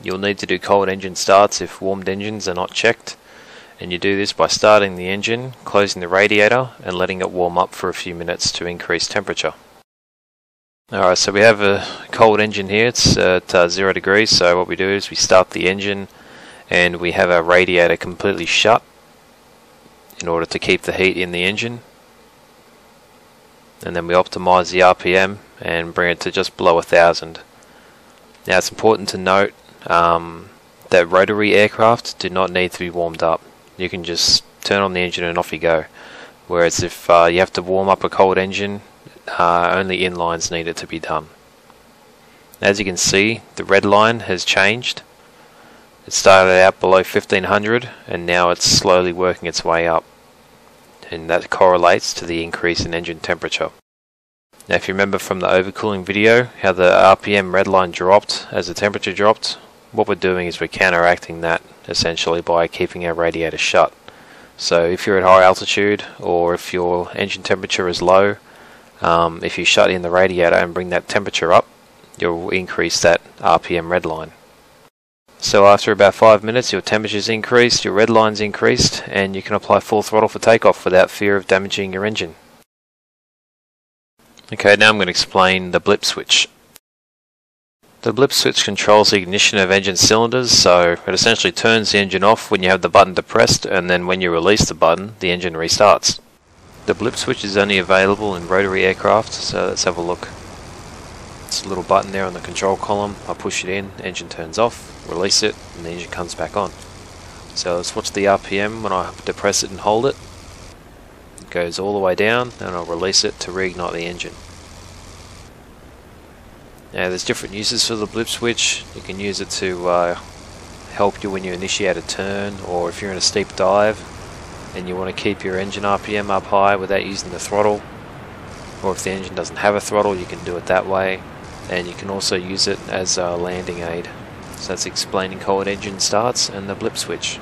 You'll need to do cold engine starts if warmed engines are not checked, and you do this by starting the engine, closing the radiator and letting it warm up for a few minutes to increase temperature. Alright, so we have a cold engine here. It's at 0 degrees, so what we do is we start the engine and we have our radiator completely shut in order to keep the heat in the engine, and then we optimize the RPM and bring it to just below 1000. Now it's important to note that rotary aircraft do not need to be warmed up. You can just turn on the engine and off you go, whereas if you have to warm up a cold engine, only inlines need it to be done. As you can see, the red line has changed. It started out below 1500 and now it's slowly working its way up, and that correlates to the increase in engine temperature. Now if you remember from the overcooling video how the RPM red line dropped as the temperature dropped, what we're doing is we're counteracting that essentially by keeping our radiator shut. So if you're at high altitude or if your engine temperature is low, if you shut in the radiator and bring that temperature up, you'll increase that RPM red line. So after about 5 minutes your temperature's increased, your red line's increased, and you can apply full throttle for takeoff without fear of damaging your engine. Okay, now I'm going to explain the blip switch. The blip switch controls the ignition of engine cylinders, so it essentially turns the engine off when you have the button depressed, and then when you release the button, the engine restarts. The blip switch is only available in rotary aircraft, so let's have a look. It's a little button there on the control column. I push it in, engine turns off, release it, and the engine comes back on. So let's watch the RPM when I depress it and hold it. It goes all the way down, and I'll release it to reignite the engine. Now there's different uses for the blip switch. You can use it to help you when you initiate a turn, or if you're in a steep dive and you want to keep your engine RPM up high without using the throttle, or if the engine doesn't have a throttle you can do it that way. And you can also use it as a landing aid. So that's explaining cold engine starts and the blip switch.